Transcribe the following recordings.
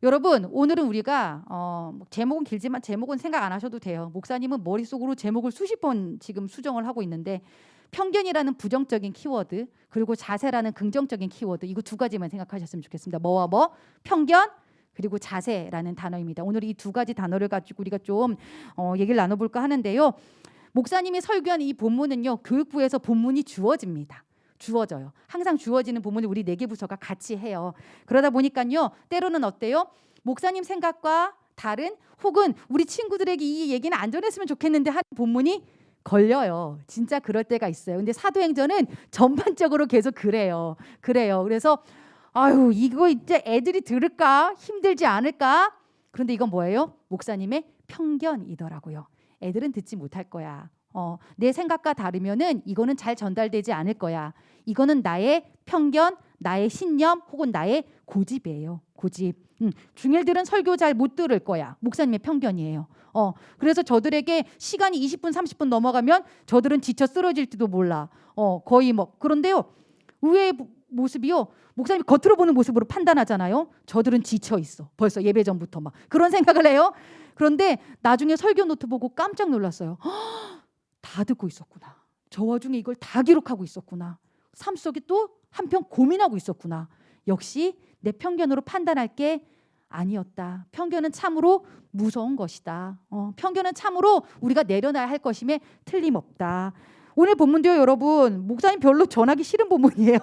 여러분 오늘은 우리가 제목은 길지만 제목은 생각 안 하셔도 돼요. 목사님은 머릿속으로 제목을 수십 번 지금 수정을 하고 있는데 편견이라는 부정적인 키워드 그리고 자세라는 긍정적인 키워드 이거 두 가지만 생각하셨으면 좋겠습니다. 뭐와 뭐? 편견 그리고 자세라는 단어입니다. 오늘 이 두 가지 단어를 가지고 우리가 좀 얘기를 나눠볼까 하는데요. 목사님이 설교한 이 본문은요. 교육부에서 본문이 주어집니다. 주어져요. 항상 주어지는 본문을 우리 4개 부서가 같이 해요. 그러다 보니까요. 때로는 어때요? 목사님 생각과 다른 혹은 우리 친구들에게 이 얘기는 안 전했으면 좋겠는데 하는 본문이 걸려요. 진짜 그럴 때가 있어요. 근데 사도행전은 전반적으로 계속 그래요. 그래서 아유 이거 이제 애들이 들을까? 힘들지 않을까? 그런데 이건 뭐예요? 목사님의 편견이더라고요. 애들은 듣지 못할 거야. 내 생각과 다르면은 이거는 잘 전달되지 않을 거야. 이거는 나의 편견, 나의 신념 혹은 나의 고집이에요. 고집. 중일들은 설교 잘 못 들을 거야. 목사님의 편견이에요. 그래서 저들에게 시간이 20분, 30분 넘어가면 저들은 지쳐 쓰러질지도 몰라. 거의 뭐 그런데요. 의외의 모습이요. 목사님이 겉으로 보는 모습으로 판단하잖아요. 저들은 지쳐 있어. 벌써 예배 전부터 막 그런 생각을 해요. 그런데 나중에 설교 노트 보고 깜짝 놀랐어요. 다 듣고 있었구나. 저 와중에 이걸 다 기록하고 있었구나. 삶 속에 또 한편 고민하고 있었구나. 역시 내 편견으로 판단할 게 아니었다. 편견은 참으로 무서운 것이다. 편견은 참으로 우리가 내려놔야 할 것임에 틀림없다. 오늘 본문도요 여러분 목사님 별로 전하기 싫은 본문이에요.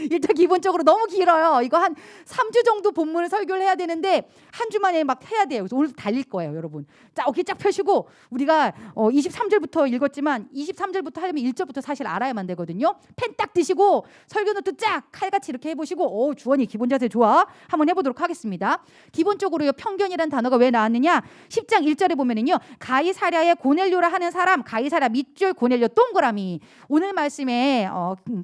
일단 기본적으로 너무 길어요. 이거 한 3주 정도 본문을 설교를 해야 되는데 한 주 만에 막 해야 돼요. 그래서 오늘 달릴 거예요 여러분. 자 어깨 쫙 펴시고 우리가 23절부터 읽었지만 23절부터 하려면 1절부터 사실 알아야만 되거든요. 펜 딱 드시고 설교 노트 쫙 칼같이 이렇게 해보시고 주원이 기본 자세 좋아. 한번 해보도록 하겠습니다. 기본적으로요 편견이라는 단어가 왜 나왔느냐 10장 1절에 보면은요 가이사랴의 고넬료라 하는 사람 가이사랴 밑줄 고넬료 동그라미 오늘 말씀에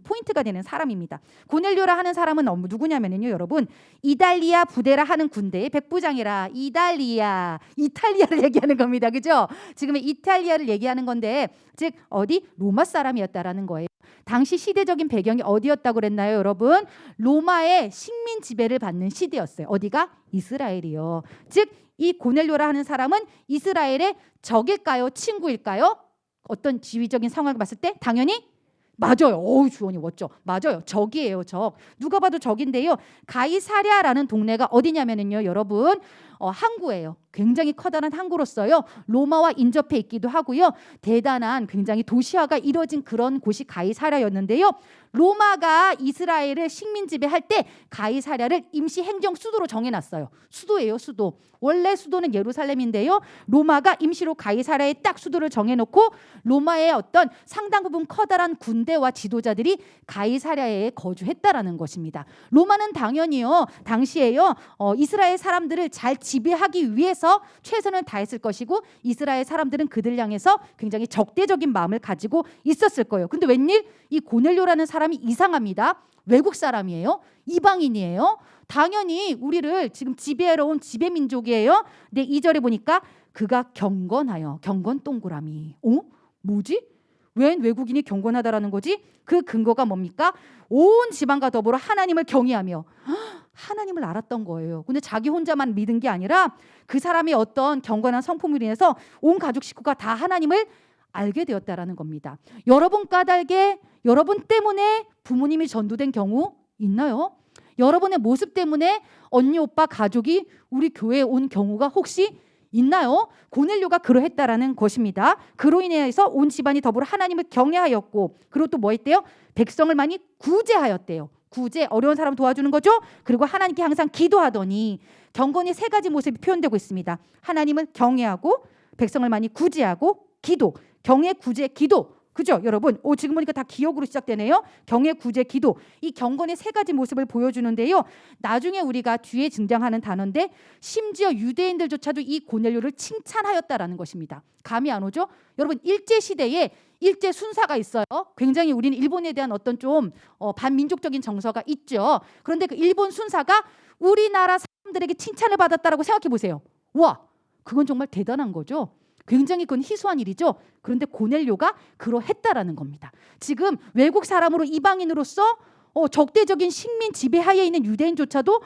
포인트가 되는 사람입니다. 고넬료라 하는 사람은 누구냐면요 여러분 이달리아 부대라 하는 군대의 백부장이라 이탈리아를 얘기하는 겁니다. 그죠? 지금의 이탈리아를 얘기하는 건데 즉 어디 로마 사람이었다라는 거예요. 당시 시대적인 배경이 어디였다고 그랬나요 여러분? 로마의 식민 지배를 받는 시대였어요. 어디가? 이스라엘이요. 즉 이 고넬료라 하는 사람은 이스라엘의 적일까요? 친구일까요? 어떤 지위적인 상황을 봤을 때 당연히 맞아요. 주원이 멋져. 맞아요. 적이에요. 적. 누가 봐도 적인데요. 가이사랴라는 동네가 어디냐면은요, 여러분 항구예요. 굉장히 커다란 항구로서요. 로마와 인접해 있기도 하고요. 대단한 굉장히 도시화가 이뤄진 그런 곳이 가이사랴였는데요. 로마가 이스라엘을 식민 지배할 때 가이사랴를 임시 행정 수도로 정해놨어요. 수도예요, 수도. 원래 수도는 예루살렘인데요. 로마가 임시로 가이사랴에 딱 수도를 정해놓고 로마의 어떤 상당 부분 커다란 군대와 지도자들이 가이사랴에 거주했다라는 것입니다. 로마는 당연히요, 당시에요 이스라엘 사람들을 잘 지배하기 위해서 최선을 다했을 것이고 이스라엘 사람들은 그들 향해서 굉장히 적대적인 마음을 가지고 있었을 거예요. 근데 웬일 이 고넬료라는 사람이 이상합니다. 외국 사람이에요. 이방인이에요. 당연히 우리를 지금 지배하러 온 지배민족이에요. 근데 2절에 보니까 그가 경건하여 경건 동그라미. 뭐지? 웬 외국인이 경건하다라는 거지? 그 근거가 뭡니까? 온 지방과 더불어 하나님을 경외하며 하나님을 알았던 거예요. 근데 자기 혼자만 믿은 게 아니라 그 사람이 어떤 경건한 성품으로 인해서 온 가족 식구가 다 하나님을 알게 되었다라는 겁니다. 여러분 까닭에 여러분 때문에 부모님이 전도된 경우 있나요? 여러분의 모습 때문에 언니 오빠 가족이 우리 교회에 온 경우가 혹시 있나요? 고넬료가 그러했다라는 것입니다. 그로 인해서 온 집안이 더불어 하나님을 경외하였고 그리고 또 뭐 했대요? 백성을 많이 구제하였대요. 구제, 어려운 사람 도와주는 거죠. 그리고 하나님께 항상 기도하더니 경건의 3가지 모습이 표현되고 있습니다. 하나님을 경외하고 백성을 많이 구제하고 기도. 경외, 구제, 기도. 그죠 여러분? 지금 보니까 다 기억으로 시작되네요. 경외, 구제, 기도. 이 경건의 3가지 모습을 보여주는데요. 나중에 우리가 뒤에 등장하는 단어인데 심지어 유대인들조차도 이 고넬료를 칭찬하였다라는 것입니다. 감이 안 오죠? 여러분 일제시대에 일제 순사가 있어요. 굉장히 우리는 일본에 대한 어떤 좀 반민족적인 정서가 있죠. 그런데 그 일본 순사가 우리나라 사람들에게 칭찬을 받았다라고 생각해 보세요. 와, 그건 정말 대단한 거죠. 굉장히 그건 희소한 일이죠. 그런데 고넬료가 그러했다라는 겁니다. 지금 외국 사람으로 이방인으로서 적대적인 식민 지배하에 있는 유대인조차도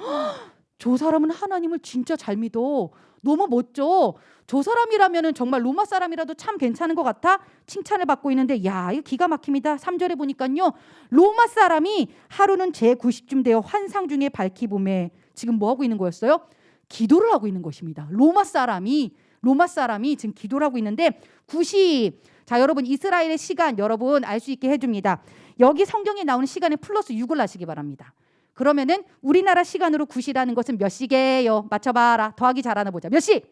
저 사람은 하나님을 진짜 잘 믿어. 너무 멋져. 저 사람이라면 정말 로마 사람이라도 참 괜찮은 것 같아. 칭찬을 받고 있는데 야, 이거 기가 막힙니다. 3절에 보니까요. 로마 사람이 하루는 제90쯤 되어 환상 중에 밝히 보매 지금 뭐 하고 있는 거였어요? 기도를 하고 있는 것입니다. 로마 사람이 지금 기도를 하고 있는데 90. 자, 여러분 이스라엘의 시간 여러분 알 수 있게 해줍니다. 여기 성경에 나오는 시간에 플러스 6을 하시기 바랍니다. 그러면은 우리나라 시간으로 9시라는 것은 몇 시게요? 맞춰봐라. 더하기 잘하나 보자. 몇 시?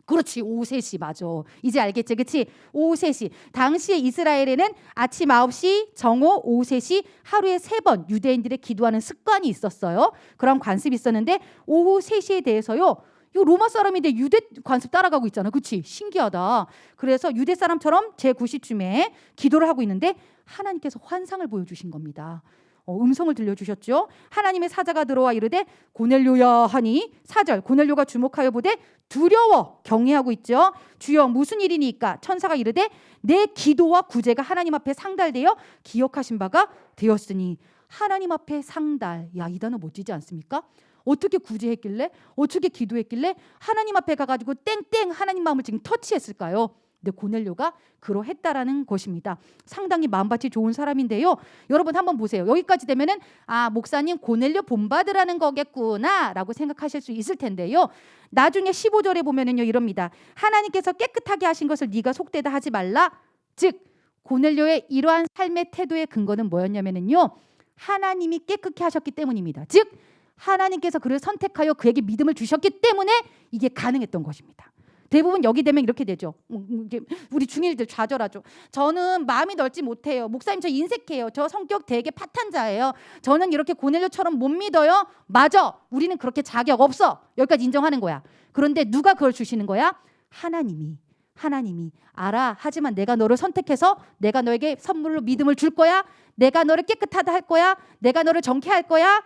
그렇지. 오후 3시 맞아. 이제 알겠지? 그치? 오후 3시. 당시에 이스라엘에는 아침 9시, 정오, 오후 3시 하루에 3번 유대인들의 기도하는 습관이 있었어요. 그런 관습이 있었는데 오후 3시에 대해서요. 이거 로마 사람인데 유대 관습 따라가고 있잖아. 그치? 신기하다. 그래서 유대 사람처럼 제9시쯤에 기도를 하고 있는데 하나님께서 환상을 보여주신 겁니다. 음성을 들려주셨죠. 하나님의 사자가 들어와 이르되 고넬료야 하니 4절 고넬료가 주목하여 보되 두려워 경외하고 있죠. 주여 무슨 일이니까? 천사가 이르되 내 기도와 구제가 하나님 앞에 상달되어 기억하신 바가 되었으니. 하나님 앞에 상달. 야, 이 단어 멋지지 않습니까? 어떻게 구제했길래? 어떻게 기도했길래 하나님 앞에 가가지고 땡땡 하나님 마음을 지금 터치했을까요? 근데 고넬료가 그러했다라는 것입니다. 상당히 마음밭이 좋은 사람인데요. 여러분 한번 보세요. 여기까지 되면은 아, 목사님 고넬료 본받으라는 거겠구나라고 생각하실 수 있을 텐데요. 나중에 15절에 보면은요 이럽니다. 하나님께서 깨끗하게 하신 것을 네가 속되다 하지 말라. 즉 고넬료의 이러한 삶의 태도의 근거는 뭐였냐면은요. 하나님이 깨끗게 하셨기 때문입니다. 즉 하나님께서 그를 선택하여 그에게 믿음을 주셨기 때문에 이게 가능했던 것입니다. 대부분 여기 되면 이렇게 되죠. 우리 중일들 좌절하죠. 저는 마음이 넓지 못해요. 목사님 저 인색해요. 저 성격 되게 파탄자예요. 저는 이렇게 고넬료처럼 못 믿어요. 맞아. 우리는 그렇게 자격 없어. 여기까지 인정하는 거야. 그런데 누가 그걸 주시는 거야? 하나님이 알아. 하지만 내가 너를 선택해서 내가 너에게 선물로 믿음을 줄 거야. 내가 너를 깨끗하다 할 거야. 내가 너를 정케할 거야.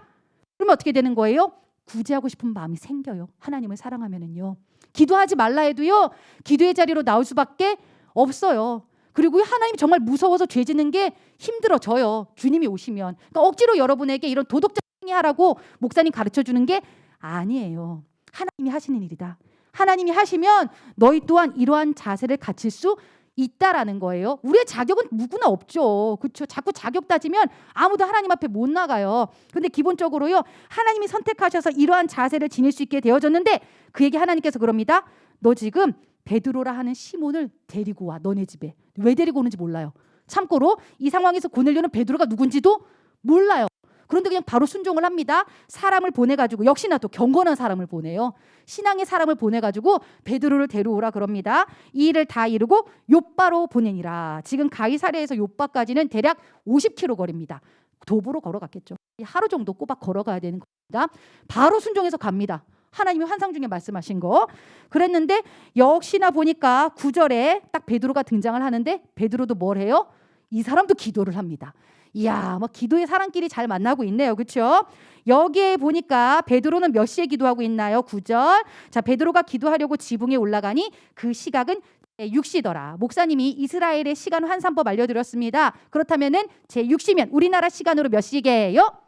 그러면 어떻게 되는 거예요? 구제하고 싶은 마음이 생겨요. 하나님을 사랑하면은요. 기도하지 말라 해도요. 기도의 자리로 나올 수밖에 없어요. 그리고 하나님이 정말 무서워서 죄 짓는 게 힘들어져요. 주님이 오시면. 그러니까 억지로 여러분에게 이런 도덕적 행위하라고 목사님 가르쳐주는 게 아니에요. 하나님이 하시는 일이다. 하나님이 하시면 너희 또한 이러한 자세를 갖출 수 있다라는 거예요. 우리의 자격은 누구나 없죠. 그렇죠? 자꾸 자격 따지면 아무도 하나님 앞에 못 나가요. 근데 기본적으로요. 하나님이 선택하셔서 이러한 자세를 지닐 수 있게 되어졌는데 그에게 하나님께서 그럽니다. 너 지금 베드로라 하는 시몬을 데리고 와. 너네 집에. 왜 데리고 오는지 몰라요. 참고로 이 상황에서 고넬료는 베드로가 누군지도 몰라요. 그런데 그냥 바로 순종을 합니다. 사람을 보내가지고 역시나 또 경건한 사람을 보내요. 신앙의 사람을 보내가지고 베드로를 데려오라 그럽니다. 이 일을 다 이루고 욥바로 보내니라. 지금 가이사랴에서 욥바까지는 대략 50km 거리입니다. 도보로 걸어갔겠죠. 하루 정도 꼬박 걸어가야 되는 겁니다. 바로 순종해서 갑니다. 하나님이 환상 중에 말씀하신 거. 그랬는데 역시나 보니까 9절에 딱 베드로가 등장을 하는데 베드로도 뭘 해요? 이 사람도 기도를 합니다. 이야, 뭐 기도의 사람끼리 잘 만나고 있네요. 그렇죠? 여기에 보니까 베드로는 몇 시에 기도하고 있나요? 9절. 자, 베드로가 기도하려고 지붕에 올라가니 그 시각은 6시더라. 목사님이 이스라엘의 시간 환산법 알려드렸습니다. 그렇다면은 제 6시면 우리나라 시간으로 몇 시게요?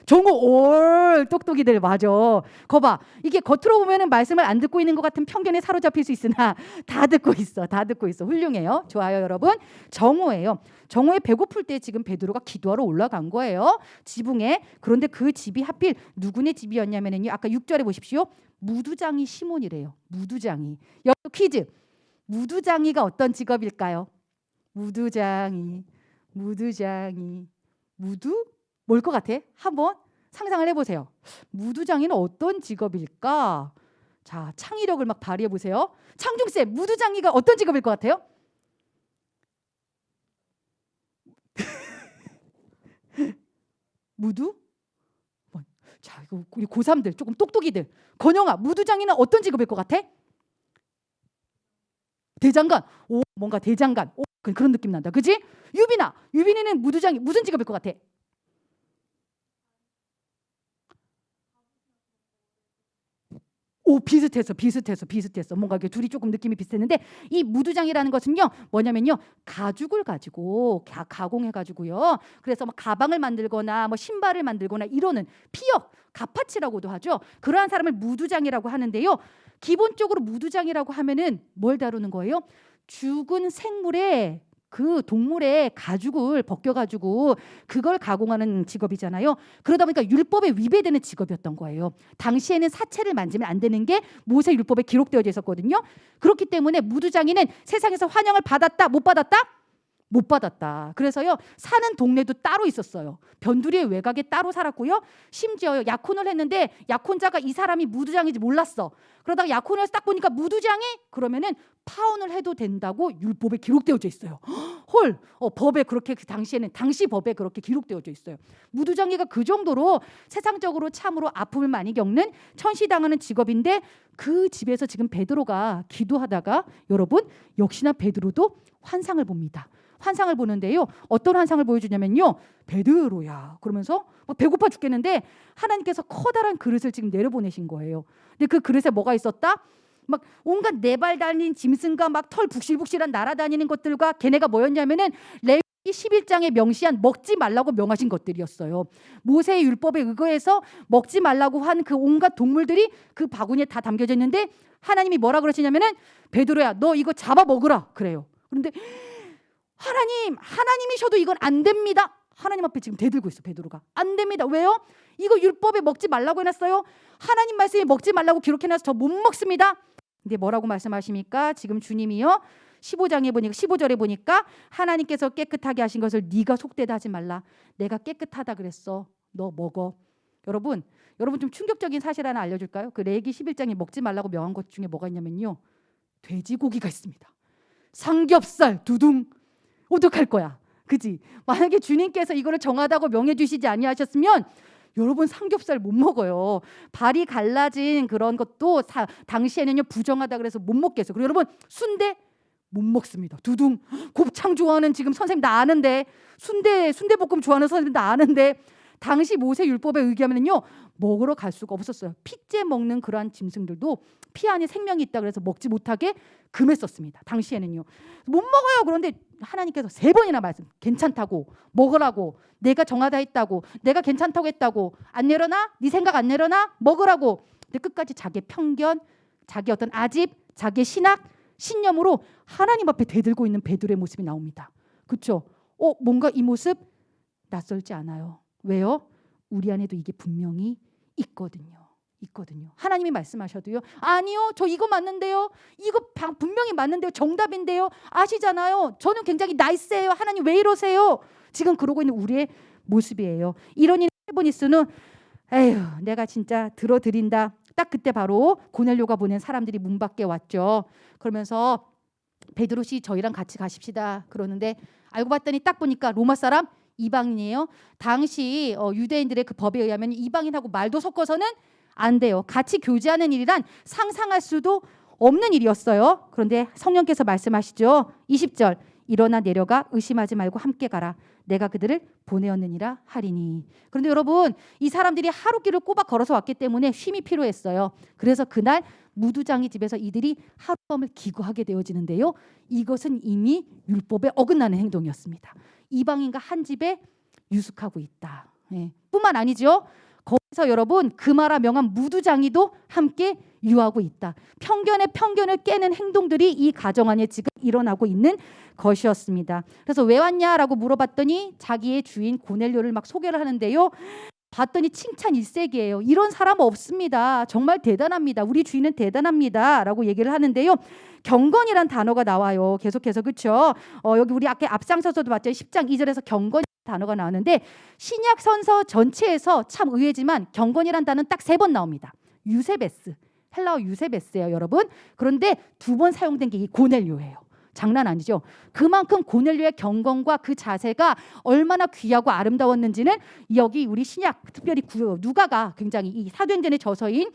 정오. 올 똑똑이들 맞아. 거봐. 이게 겉으로 보면은 말씀을 안 듣고 있는 것 같은 편견에 사로잡힐 수 있으나 다 듣고 있어. 훌륭해요. 좋아요, 여러분. 정오예요. 정오에 배고플 때 지금 베드로가 기도하러 올라간 거예요. 지붕에. 그런데 그 집이 하필 누구네 집이었냐면요. 아까 6절에 보십시오. 무두장이 시몬이래요. 무두장이. 여기 퀴즈. 무두장이가 어떤 직업일까요? 무두장이. 무두? 뭘 것 같아? 한번 상상을 해보세요. 무두장이는 어떤 직업일까? 자, 창의력을 막 발휘해 보세요. 창중쌤, 무두장이가 어떤 직업일 것 같아요? 무두? 자, 이거 우리 고3들 조금 똑똑이들. 건영아, 무두장이는 어떤 직업일 것 같아? 대장간. 오, 뭔가 대장간. 오, 그런 느낌 난다. 그지? 유빈이는 무두장이 무슨 직업일 것 같아? 오, 비슷했어. 뭔가 이게 둘이 조금 느낌이 비슷했는데, 이 무두장이라는 것은요 뭐냐면요, 가죽을 가지고 가공해가지고요, 그래서 뭐 가방을 만들거나 뭐 신발을 만들거나 이러는 피역, 가파치라고도 하죠. 그러한 사람을 무두장이라고 하는데요, 기본적으로 무두장이라고 하면은 뭘 다루는 거예요? 죽은 생물의 그 동물의 가죽을 벗겨가지고 그걸 가공하는 직업이잖아요. 그러다 보니까 율법에 위배되는 직업이었던 거예요. 당시에는 사체를 만지면 안 되는 게 모세 율법에 기록되어 있었거든요. 그렇기 때문에 무두장이는 세상에서 환영을 받았다, 못 받았다? 못 받았다. 그래서요, 사는 동네도 따로 있었어요. 변두리의 외곽에 따로 살았고요. 심지어 약혼을 했는데 약혼자가 이 사람이 무두장인지 몰랐어. 그러다가 약혼을 해서 딱 보니까 무두장이, 그러면은 파혼을 해도 된다고 율법에 기록되어져 있어요. 헐, 법에 그렇게, 그 당시에는 당시 법에 그렇게 기록되어져 있어요. 무두장이가 그 정도로 세상적으로 참으로 아픔을 많이 겪는, 천시당하는 직업인데, 그 집에서 지금 베드로가 기도하다가 여러분 역시나 베드로도 환상을 봅니다. 환상을 보는데요, 어떤 환상을 보여주냐면요, 베드로야 그러면서 막 배고파 죽겠는데 하나님께서 커다란 그릇을 지금 내려보내신 거예요. 근데 그 그릇에 뭐가 있었다? 막 온갖 네발 달린 짐승과 막 털 북실북실한 날아다니는 것들과, 걔네가 뭐였냐면은 레위기 11장에 명시한 먹지 말라고 명하신 것들이었어요. 모세의 율법에 의거해서 먹지 말라고 한 그 온갖 동물들이 그 바구니에 다 담겨져 있는데, 하나님이 뭐라 그러시냐면은 베드로야 너 이거 잡아 먹으라 그래요. 그런데 하나님이셔도 이건 안 됩니다. 하나님 앞에 지금 대들고 있어 베드로가. 안 됩니다. 왜요? 이거 율법에 먹지 말라고 해놨어요. 하나님 말씀에 먹지 말라고 기록해놔서 저 못 먹습니다. 근데 뭐라고 말씀하십니까? 지금 주님이요 15장에 보니까 15절에 보니까 하나님께서 깨끗하게 하신 것을 네가 속되다 하지 말라. 내가 깨끗하다 그랬어. 너 먹어. 여러분 좀 충격적인 사실 하나 알려줄까요? 그 레위기 11장에 먹지 말라고 명한 것 중에 뭐가 있냐면요, 돼지고기가 있습니다. 삼겹살 두둥. 어떡할 거야, 그지? 만약에 주님께서 이거를 정하다고 명해 주시지 아니하셨으면 여러분 삼겹살 못 먹어요. 발이 갈라진 그런 것도 당시에는요 부정하다 그래서 못 먹겠어요. 그리고 여러분 순대 못 먹습니다. 두둥. 곱창 좋아하는 지금 선생님 나 아는데, 순대볶음 좋아하는 선생님 나 아는데, 당시 모세 율법에 의하면요 먹으러 갈 수가 없었어요. 핏째 먹는 그러한 짐승들도 피 안에 생명이 있다 그래서 먹지 못하게 금했었습니다. 당시에는요 못 먹어요. 그런데 하나님께서 3번이나 말씀, 괜찮다고 먹으라고, 내가 정하다 했다고, 내가 괜찮다고 했다고, 안 내려놔? 네 생각 안 내려놔? 먹으라고. 근데 끝까지 자기의 편견, 자기 어떤 아집, 자기의 신념으로 하나님 앞에 대들고 있는 베드로의 모습이 나옵니다. 그렇죠? 뭔가 이 모습 낯설지 않아요. 왜요? 우리 안에도 이게 분명히 있거든요. 하나님이 말씀하셔도요, 아니요 저 이거 맞는데요, 이거 분명히 맞는데요, 정답인데요, 아시잖아요, 저는 굉장히 나이스해요, 하나님 왜 이러세요? 지금 그러고 있는 우리의 모습이에요. 이러니 스테보니스는 에휴 내가 진짜 들어드린다. 딱 그때 바로 고넬료가 보낸 사람들이 문 밖에 왔죠. 그러면서 베드로 씨 저희랑 같이 가십시다 그러는데, 알고 봤더니 딱 보니까 로마 사람, 이방인이에요. 당시 유대인들의 그 법에 의하면 이방인하고 말도 섞어서는 안 돼요. 같이 교제하는 일이란 상상할 수도 없는 일이었어요. 그런데 성령께서 말씀하시죠. 20절 일어나 내려가 의심하지 말고 함께 가라. 내가 그들을 보내었느니라 하리니. 그런데 여러분 이 사람들이 하루길을 꼬박 걸어서 왔기 때문에 쉼이 필요했어요. 그래서 그날 무두장이 집에서 이들이 하룻밤을 기거하게 되어지는데요, 이것은 이미 율법에 어긋나는 행동이었습니다. 이방인과 한 집에 유숙하고 있다. 뿐만 아니죠. 거기서 여러분 금하라 명한 무두장이도 함께 유하고 있다. 편견의 편견을 깨는 행동들이 이 가정 안에 지금 일어나고 있는 것이었습니다. 그래서 왜 왔냐라고 물어봤더니 자기의 주인 고넬료를 막 소개를 하는데요, 봤더니 칭찬 일색이에요. 이런 사람 없습니다. 정말 대단합니다. 우리 주인은 대단합니다 라고 얘기를 하는데요, 경건이란 단어가 나와요. 계속해서. 그렇죠? 여기 우리 아까 앞장서서도 봤죠. 10장 2절에서 경건 단어가 나오는데, 신약 선서 전체에서 참 의외지만 경건이란 단어는 딱 3번 나옵니다. 유세베스, 헬라어 유세베스예요 여러분. 그런데 2번 사용된 게 이 고넬료예요. 장난 아니죠. 그만큼 고넬료의 경건과 그 자세가 얼마나 귀하고 아름다웠는지는 여기 우리 신약, 특별히 누가가 굉장히 이 사도행전의 저서인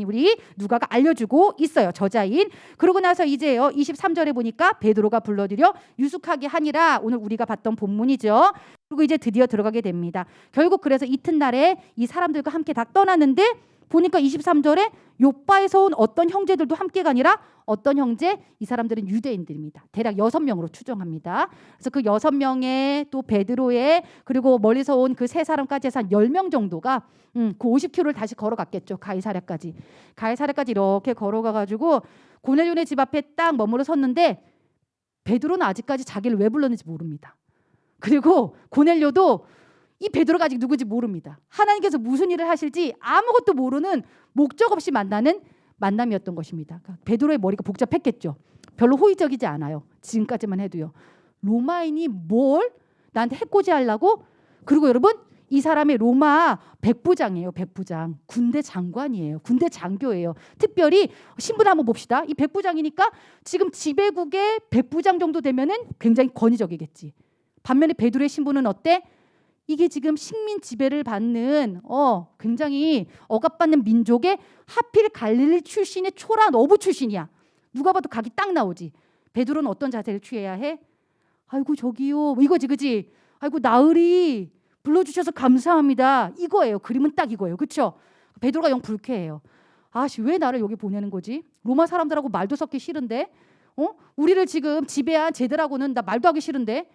우리 누가가 알려주고 있어요. 저자인. 그러고 나서 이제요 23절에 보니까 베드로가 불러들여 유숙하게 하니라. 오늘 우리가 봤던 본문이죠. 그리고 이제 드디어 들어가게 됩니다. 결국 그래서 이튿날에 이 사람들과 함께 다 떠났는데 보니까 23절에 욥바에서 온 어떤 형제들도 함께가 아니라 어떤 형제? 이 사람들은 유대인들입니다. 대략 6명으로 추정합니다. 그래서 그 6명의 또 베드로의 그리고 멀리서 온 그 세 사람까지 해서 한 10명 정도가 그 50km를 다시 걸어갔겠죠. 가이사랴까지 이렇게 걸어가가지고 고넬료네 집 앞에 딱 머물러 섰는데 베드로는 아직까지 자기를 왜 불렀는지 모릅니다. 그리고 고넬료도 이 베드로가 아직 누구지 모릅니다. 하나님께서 무슨 일을 하실지 아무것도 모르는 목적 없이 만나는 만남이었던 것입니다. 그러니까 베드로의 머리가 복잡했겠죠. 별로 호의적이지 않아요. 지금까지만 해도요. 로마인이 뭘 나한테 해코지하려고? 그리고 여러분 이 사람이 로마 백부장이에요. 백부장. 군대 장관이에요. 군대 장교예요. 특별히 신분 한번 봅시다. 이 백부장이니까 지금 지배국의 백부장 정도 되면은 굉장히 권위적이겠지. 반면에 베드로의 신분은 어때? 이게 지금 식민 지배를 받는 굉장히 억압받는 민족의 하필 갈릴리 출신의 초라 어부 출신이야. 누가 봐도 각이 딱 나오지. 베드로는 어떤 자세를 취해야 해? 아이고 저기요 이거지 그지? 아이고 나으리 불러주셔서 감사합니다. 이거예요. 그림은 딱 이거예요. 그렇죠? 베드로가 영 불쾌해요. 아씨 왜 나를 여기 보내는 거지? 로마 사람들하고 말도 섞기 싫은데 우리를 지금 지배한 쟤들하고는 나 말도 하기 싫은데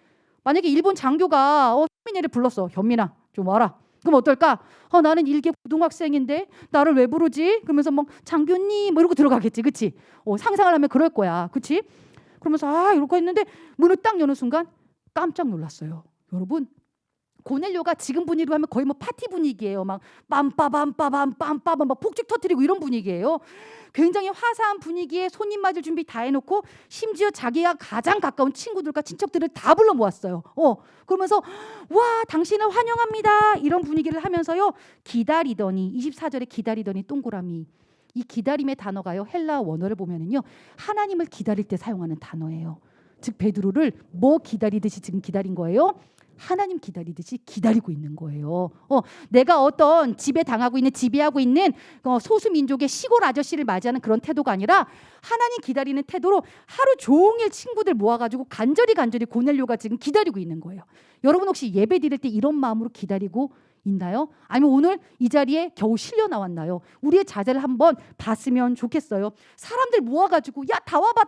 만약에 일본 장교가 현민이를 불렀어. 현민아 좀 와라. 그럼 어떨까? 나는 일개 고등학생인데 나를 왜 부르지? 그러면서 뭐 장교님 뭐 이러고 들어가겠지. 그치? 상상을 하면 그럴 거야. 그치? 그러면서 이러고 했는데 문을 딱 여는 순간 깜짝 놀랐어요. 여러분 고넬료가 지금 분위기로 하면 거의 뭐 파티 분위기예요. 막 빰빠밤빠밤 막 폭죽 터뜨리고 이런 분위기예요. 굉장히 화사한 분위기에 손님 맞을 준비 다 해놓고 심지어 자기가 가장 가까운 친구들과 친척들을 다 불러 모았어요. 그러면서 와 당신을 환영합니다 이런 분위기를 하면서요 기다리더니 24절에 기다리더니 동그라미 이 기다림의 단어가요 헬라 원어를 보면은요 하나님을 기다릴 때 사용하는 단어예요. 즉 베드로를 뭐 기다리듯이 지금 기다린 거예요? 하나님 기다리듯이 기다리고 있는 거예요. 내가 어떤 지배당하고 있는 지배하고 있는 소수민족의 시골 아저씨를 맞이하는 그런 태도가 아니라 하나님 기다리는 태도로 하루 종일 친구들 모아가지고 간절히 고넬료가 지금 기다리고 있는 거예요. 여러분 혹시 예배 드릴 때 이런 마음으로 기다리고 있나요? 아니면 오늘 이 자리에 겨우 실려 나왔나요? 우리의 자세를 한번 봤으면 좋겠어요. 사람들 모아가지고 야 다 와봐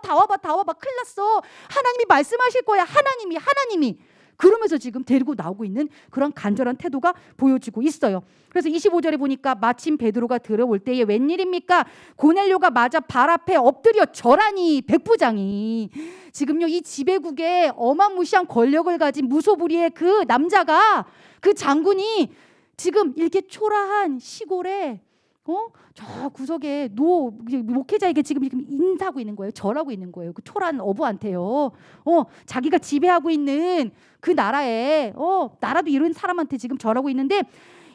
큰일 났어. 하나님이 말씀하실 거야. 하나님이 그러면서 지금 데리고 나오고 있는 그런 간절한 태도가 보여지고 있어요. 그래서 25절에 보니까 마침 베드로가 들어올 때에 웬일입니까? 고넬료가 맞아 발 앞에 엎드려 절하니 백부장이 지금요 이 지배국의 어마무시한 권력을 가진 무소불위의 그 남자가 그 장군이 지금 이렇게 초라한 시골에 저 구석에 목회자에게 지금 인사하고 있는 거예요. 절하고 있는 거예요. 그 초라한 어부한테요. 자기가 지배하고 있는 그 나라에 나라도 이런 사람한테 지금 절하고 있는데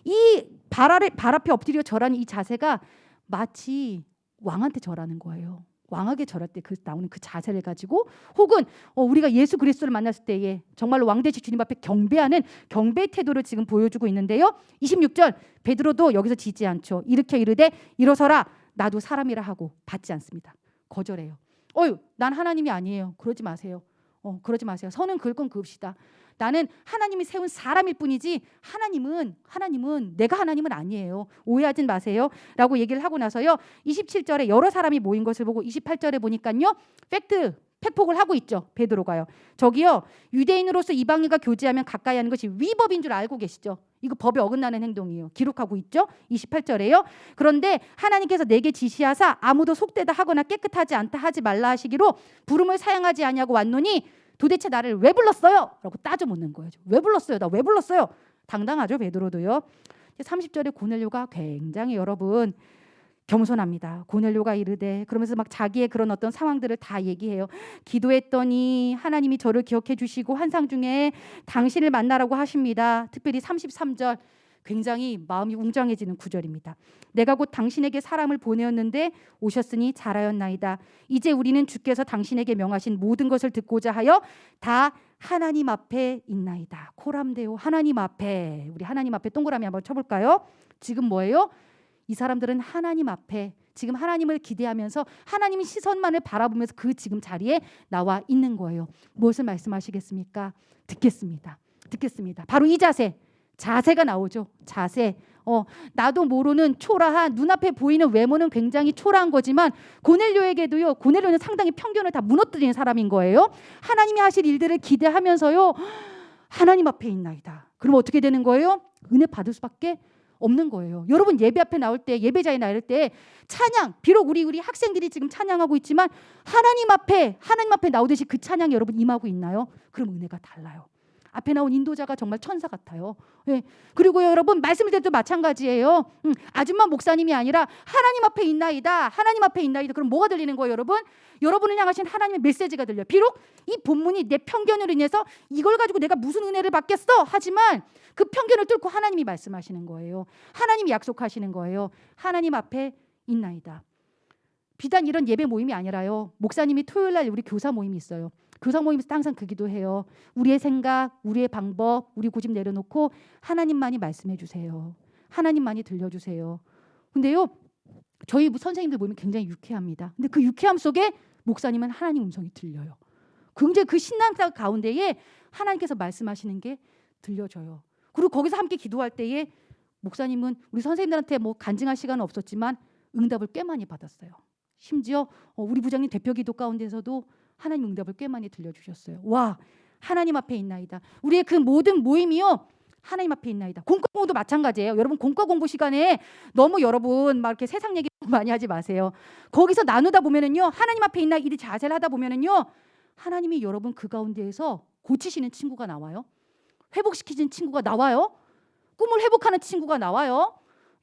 이 발 앞에 엎드려 절하는 이 자세가 마치 왕한테 절하는 거예요. 왕에게 절할 때 나오는 그 자세를 가지고 혹은 우리가 예수 그리스도를 만났을 때에 정말로 왕 되신 주님 앞에 경배하는 경배의 태도를 지금 보여주고 있는데요. 26절 베드로도 여기서 지지 않죠. 일으켜 이르되 일어서라 나도 사람이라 하고 받지 않습니다. 거절해요. 난 하나님이 아니에요. 그러지 마세요. 그러지 마세요. 선은 그건 그읍시다. 나는 하나님이 세운 사람일 뿐이지 하나님은 내가 하나님은 아니에요. 오해하지 마세요. 라고 얘기를 하고 나서요. 27절에 여러 사람이 모인 것을 보고 28절에 보니까요. 팩폭을 하고 있죠. 베드로가요. 저기요. 유대인으로서 이방인과 교제하면 가까이 하는 것이 위법인 줄 알고 계시죠? 이거 법에 어긋나는 행동이에요. 기록하고 있죠. 28절에요. 그런데 하나님께서 내게 지시하사 아무도 속되다 하거나 깨끗하지 않다 하지 말라 하시기로 부름을 사양하지 아니하고 왔노니 도대체 나를 왜 불렀어요? 라고 따져 묻는 거예요. 왜 불렀어요? 나 왜 불렀어요? 당당하죠. 베드로도요. 30절에 고넬료가 굉장히 여러분 겸손합니다. 고넬료가 이르되 그러면서 막 자기의 그런 어떤 상황들을 다 얘기해요. 기도했더니 하나님이 저를 기억해 주시고 환상 중에 당신을 만나라고 하십니다. 특별히 33절 굉장히 마음이 웅장해지는 구절입니다. 내가 곧 당신에게 사람을 보내었는데 오셨으니 잘하였나이다. 이제 우리는 주께서 당신에게 명하신 모든 것을 듣고자 하여 다 하나님 앞에 있나이다. 코람데오 하나님 앞에. 우리 하나님 앞에 동그라미 한번 쳐볼까요? 지금 뭐예요? 이 사람들은 하나님 앞에 지금 하나님을 기대하면서 하나님의 시선만을 바라보면서 그 지금 자리에 나와 있는 거예요. 무엇을 말씀하시겠습니까? 듣겠습니다. 바로 이 자세가 나오죠. 자세. 나도 모르는 초라한 눈앞에 보이는 외모는 굉장히 초라한 거지만 고넬료에게도요. 고넬료는 상당히 편견을 다 무너뜨리는 사람인 거예요. 하나님이 하실 일들을 기대하면서요. 하나님 앞에 있나이다. 그럼 어떻게 되는 거예요? 은혜 받을 수밖에 없는 거예요. 여러분 예배 앞에 나올 때 예배자에 나올 때 찬양 비록 우리 학생들이 지금 찬양하고 있지만 하나님 앞에 나오듯이 그 찬양이 여러분 임하고 있나요? 그럼 은혜가 달라요. 앞에 나온 인도자가 정말 천사 같아요. 예. 그리고 여러분 말씀을 드려도 마찬가지예요. 아줌마 목사님이 아니라 하나님 앞에 있나이다. 하나님 앞에 있나이다. 그럼 뭐가 들리는 거예요, 여러분? 여러분을 향하신 하나님의 메시지가 들려요. 비록 이 본문이 내 편견으로 인해서 이걸 가지고 내가 무슨 은혜를 받겠어? 하지만 그 편견을 뚫고 하나님이 말씀하시는 거예요. 하나님이 약속하시는 거예요. 하나님 앞에 있나이다. 비단 이런 예배 모임이 아니라요. 목사님이 토요일 날 우리 교사 모임이 있어요. 교사 모임에서 항상 그 기도해요. 우리의 생각, 우리의 방법, 우리 고집 내려놓고 하나님만이 말씀해 주세요. 하나님만이 들려주세요. 근데요. 저희 선생님들 모임이 굉장히 유쾌합니다. 근데 그 유쾌함 속에 목사님은 하나님 음성이 들려요. 굉장히 그 신앙사 가운데에 하나님께서 말씀하시는 게 들려져요. 그리고 거기서 함께 기도할 때에 목사님은 우리 선생님들한테 뭐 간증할 시간은 없었지만 응답을 꽤 많이 받았어요. 심지어 우리 부장님 대표 기도 가운데서도 하나님 응답을 꽤 많이 들려주셨어요. 와, 하나님 앞에 있나이다. 우리의 그 모든 모임이요. 하나님 앞에 있나이다. 공과 공부도 마찬가지예요. 여러분 공과 공부 시간에 너무 여러분 막 이렇게 세상 얘기 많이 하지 마세요. 거기서 나누다 보면은요. 하나님 앞에 있나 이 자세를 하다 보면은요. 하나님이 여러분 그 가운데에서 고치시는 친구가 나와요. 회복시키는 친구가 나와요. 꿈을 회복하는 친구가 나와요.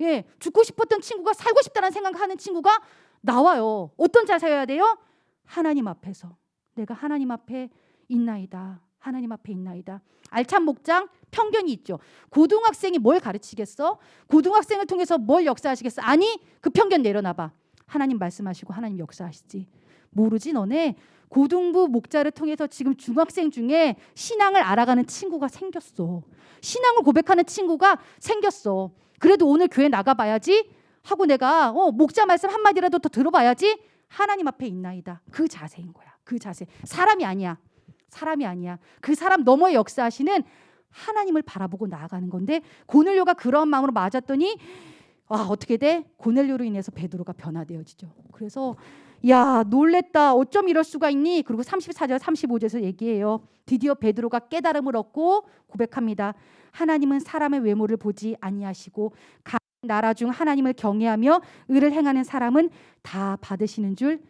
예, 죽고 싶었던 친구가 살고 싶다는 생각하는 친구가 나와요. 어떤 자세여야 돼요? 하나님 앞에서 내가 하나님 앞에 있나이다. 하나님 앞에 있나이다. 알찬 목장 편견이 있죠. 고등학생이 뭘 가르치겠어? 고등학생을 통해서 뭘 역사하시겠어? 아니 그 편견 내려놔봐. 하나님 말씀하시고 하나님 역사하시지. 모르지 너네 고등부 목자를 통해서 지금 중학생 중에 신앙을 알아가는 친구가 생겼어. 신앙을 고백하는 친구가 생겼어. 그래도 오늘 교회 나가봐야지 하고 내가 목자 말씀 한마디라도 더 들어봐야지. 하나님 앞에 있나이다. 그 자세인 거야. 그 자세. 사람이 아니야. 사람이 아니야. 그 사람 너머에 역사하시는 하나님을 바라보고 나아가는 건데 고넬료가 그런 마음으로 맞았더니 어떻게 돼? 고넬료로 인해서 베드로가 변화되어지죠. 그래서 야 놀랬다. 어쩜 이럴 수가 있니? 그리고 34절 35절에서 얘기해요. 드디어 베드로가 깨달음을 얻고 고백합니다. 하나님은 사람의 외모를 보지 아니하시고 각 나라 중 하나님을 경외하며 의를 행하는 사람은 다 받으시는 줄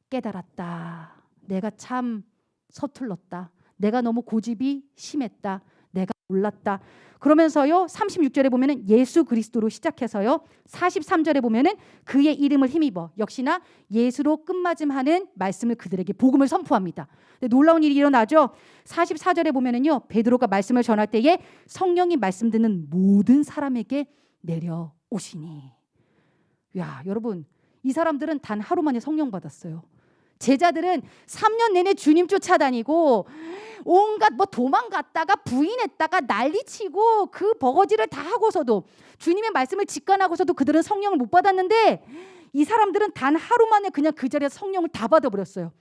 깨달았다. 내가 참 서툴렀다. 내가 너무 고집이 심했다. 내가 몰랐다. 그러면서요 36절에 보면은 예수 그리스도로 시작해서요 43절에 보면은 그의 이름을 힘입어 역시나 예수로 끝마침하는 말씀을 그들에게 복음을 선포합니다. 근데 놀라운 일이 일어나죠. 44절에 보면은요 베드로가 말씀을 전할 때에 성령이 말씀 듣는 모든 사람에게 내려오시니. 야 여러분 이 사람들은 단 하루 만에 성령 받았어요. 제자들은 3년 내내 주님 쫓아다니고 온갖 뭐 도망갔다가 부인했다가 난리치고 그 버거지를 다 하고서도 주님의 말씀을 직관하고서도 그들은 성령을 못 받았는데 이 사람들은 단 하루 만에 그냥 그 자리에서 성령을 다 받아버렸어요.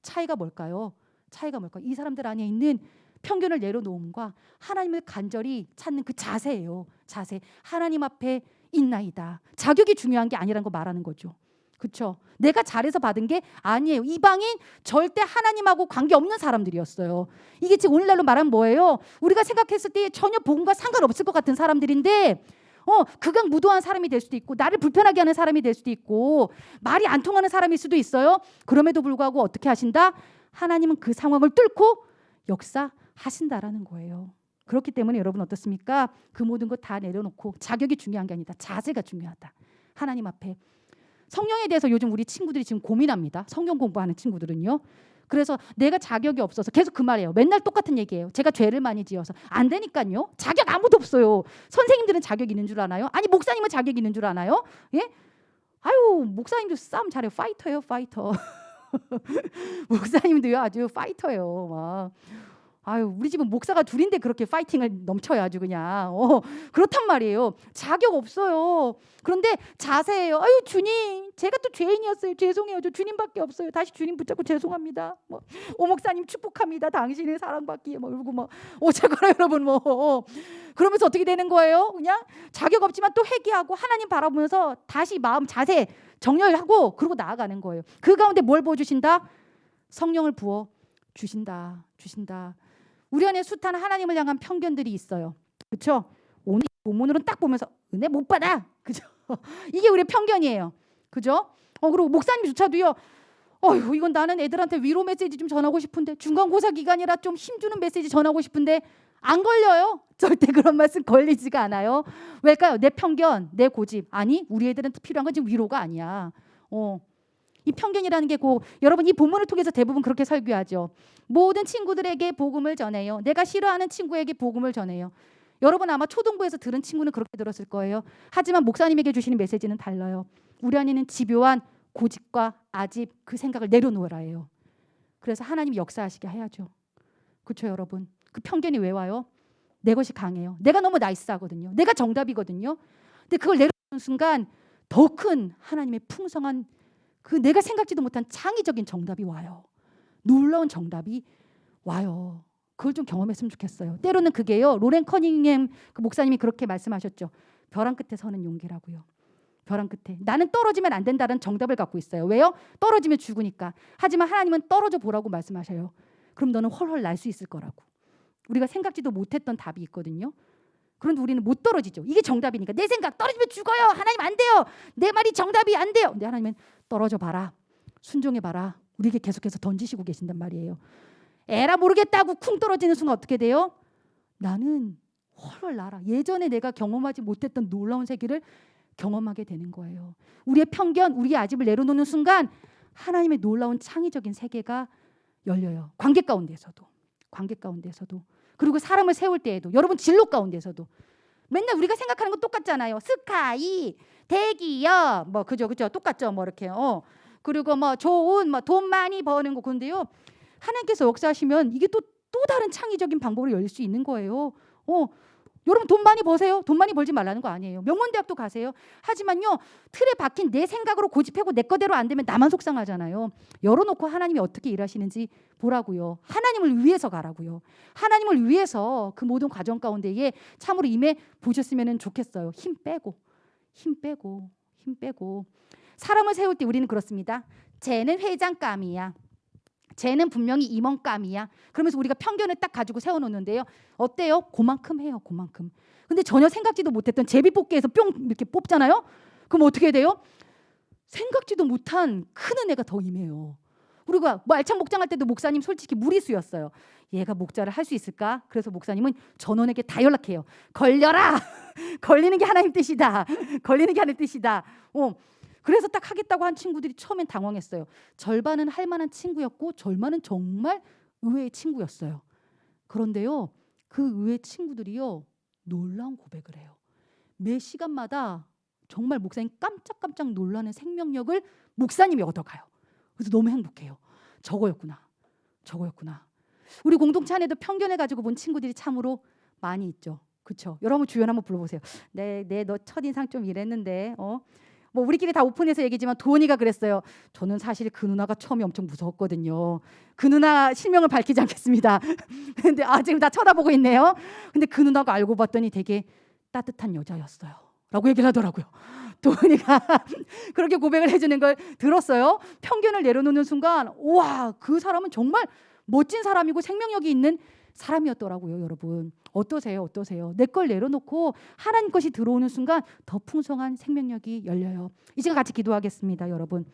차이가 뭘까요? 차이가 뭘까요? 이 사람들 안에 있는 편견을 내려놓음과 하나님을 간절히 찾는 그 자세예요. 자세. 하나님 앞에 있나이다. 자격이 중요한 게 아니라는 거 말하는 거죠. 그렇죠? 내가 잘해서 받은 게 아니에요. 이방인 절대 하나님하고 관계없는 사람들이었어요. 이게 지금 오늘날로 말하면 뭐예요? 우리가 생각했을 때 전혀 복음과 상관없을 것 같은 사람들인데 극악무도한 사람이 될 수도 있고 나를 불편하게 하는 사람이 될 수도 있고 말이 안 통하는 사람일 수도 있어요. 그럼에도 불구하고 어떻게 하신다? 하나님은 그 상황을 뚫고 역사하신다라는 거예요. 그렇기 때문에 여러분 어떻습니까? 그 모든 것 다 내려놓고 자격이 중요한 게 아니다. 자세가 중요하다. 하나님 앞에. 성령에 대해서 요즘 우리 친구들이 지금 고민합니다. 성경 공부하는 친구들은요. 그래서 내가 자격이 없어서 계속 그 말이에요. 맨날 똑같은 얘기예요. 제가 죄를 많이 지어서 안 되니까요. 자격 아무도 없어요. 선생님들은 자격 있는 줄 아나요? 아니 목사님은 자격 있는 줄 아나요? 예? 아유 목사님도 싸움 잘해요. 파이터예요, 파이터. 목사님도요 아주 파이터예요. 막 아유, 우리 집은 목사가 둘인데 그렇게 파이팅을 넘쳐요. 아주 그냥. 그렇단 말이에요. 자격 없어요. 그런데 자세예요. 아유, 주님, 제가 또 죄인이었어요. 죄송해요. 저 주님밖에 없어요. 다시 주님 붙잡고 죄송합니다. 오 목사님 축복합니다. 당신의 사랑받기에 울고 어쨌거나 여러분 그러면서 어떻게 되는 거예요? 그냥 자격 없지만 또 회개하고 하나님 바라보면서 다시 마음 자세 정렬하고 그러고 나아가는 거예요. 그 가운데 뭘 부어주신다? 성령을 부어 주신다. 우리 안에 숱한 하나님을 향한 편견들이 있어요. 그렇죠? 오늘 본문으로는 딱 보면서 은혜 못 받아. 그죠? 이게 우리의 편견이에요. 그죠? 그리고 목사님조차도요. 이건 나는 애들한테 위로 메시지 좀 전하고 싶은데, 중간고사 기간이라 좀 힘주는 메시지 전하고 싶은데 안 걸려요. 절대 그런 말씀 걸리지가 않아요. 왜일까요? 내 편견, 내 고집. 아니, 우리 애들한테 필요한 건 지금 위로가 아니야. 이 편견이라는 게 여러분 이 본문을 통해서 대부분 그렇게 설교하죠. 모든 친구들에게 복음을 전해요. 내가 싫어하는 친구에게 복음을 전해요. 여러분 아마 초등부에서 들은 친구는 그렇게 들었을 거예요. 하지만 목사님에게 주시는 메시지는 달라요. 우리 안에는 집요한 고집과 아집, 그 생각을 내려놓으라예요. 그래서 하나님이 역사하시게 해야죠. 그렇죠, 여러분? 그 편견이 왜 와요? 내 것이 강해요. 내가 너무 나이스하거든요. 내가 정답이거든요. 근데 그걸 내려놓는 순간 더 큰 하나님의 풍성한 그 내가 생각지도 못한 창의적인 정답이 와요. 놀라운 정답이 와요. 그걸 좀 경험했으면 좋겠어요. 때로는 그게요. 로렌 커닝햄 그 목사님이 그렇게 말씀하셨죠. 벼랑 끝에 서는 용기라고요. 벼랑 끝에. 나는 떨어지면 안 된다는 정답을 갖고 있어요. 왜요? 떨어지면 죽으니까. 하지만 하나님은 떨어져 보라고 말씀하셔요. 그럼 너는 헐헐 날 수 있을 거라고. 우리가 생각지도 못했던 답이 있거든요. 그런데 우리는 못 떨어지죠. 이게 정답이니까. 내 생각 떨어지면 죽어요. 하나님 안 돼요. 내 말이 정답이 안 돼요. 근데 하나님은 떨어져 봐라. 순종해 봐라. 우리에게 계속해서 던지시고 계신단 말이에요. 에라 모르겠다고 쿵 떨어지는 순간 어떻게 돼요? 나는 헐헐 날아. 예전에 내가 경험하지 못했던 놀라운 세계를 경험하게 되는 거예요. 우리의 편견, 우리의 아집을 내려놓는 순간 하나님의 놀라운 창의적인 세계가 열려요. 관계 가운데서도. 그리고 사람을 세울 때에도, 여러분 진로 가운데서도 맨날 우리가 생각하는 건 똑같잖아요. 스카이, 대기업, 그죠, 똑같죠, 이렇게. 그리고 좋은, 돈 많이 버는 거. 그런데요, 하나님께서 역사하시면 이게 또 다른 창의적인 방법으로 열릴 수 있는 거예요. 여러분 돈 많이 버세요. 돈 많이 벌지 말라는 거 아니에요. 명문대학도 가세요. 하지만요, 틀에 박힌 내 생각으로 고집하고 내 거대로 안 되면 나만 속상하잖아요. 열어놓고 하나님이 어떻게 일하시는지 보라고요. 하나님을 위해서 가라고요. 하나님을 위해서 그 모든 과정 가운데에 참으로 임해 보셨으면 좋겠어요. 힘 빼고. 사람을 세울 때 우리는 그렇습니다. 쟤는 회장감이야. 쟤는 분명히 임원감이야. 그러면서 우리가 편견을 딱 가지고 세워놓는데요. 어때요? 그만큼 해요. 근데 전혀 생각지도 못했던 제비뽑기에서 뿅 이렇게 뽑잖아요. 그럼 어떻게 돼요? 생각지도 못한 큰 은혜가 더 임해요. 우리가 알찬 목장할 때도 목사님 솔직히 무리수였어요. 얘가 목자를 할 수 있을까? 그래서 목사님은 전원에게 다 연락해요. 걸려라. 걸리는 게 하나님 뜻이다. 그래서 딱 하겠다고 한 친구들이 처음엔 당황했어요. 절반은 할 만한 친구였고 절반은 정말 의외의 친구였어요. 그런데요, 그 의외의 친구들이요, 놀라운 고백을 해요. 매 시간마다 정말 목사님 깜짝깜짝 놀라는 생명력을 목사님이 얻어가요. 그래서 너무 행복해요. 저거였구나. 우리 공동체 안에도 편견을 가지고 본 친구들이 참으로 많이 있죠. 그렇죠? 여러분 주연 한번 불러보세요. 너 첫인상 좀 이랬는데 우리끼리 다 오픈해서 얘기지만 도원이가 그랬어요. 저는 사실 그 누나가 처음에 엄청 무서웠거든요. 그 누나 실명을 밝히지 않겠습니다. 근데 지금 다 쳐다보고 있네요. 근데 그 누나가 알고 봤더니 되게 따뜻한 여자였어요. 라고 얘기를 하더라고요. 도원이가 그렇게 고백을 해주는 걸 들었어요. 편견을 내려놓는 순간 우와, 그 사람은 정말 멋진 사람이고 생명력이 있는 사람이었더라고요. 여러분 어떠세요? 내 걸 내려놓고 하나님 것이 들어오는 순간 더 풍성한 생명력이 열려요. 이 시간 같이 기도하겠습니다. 여러분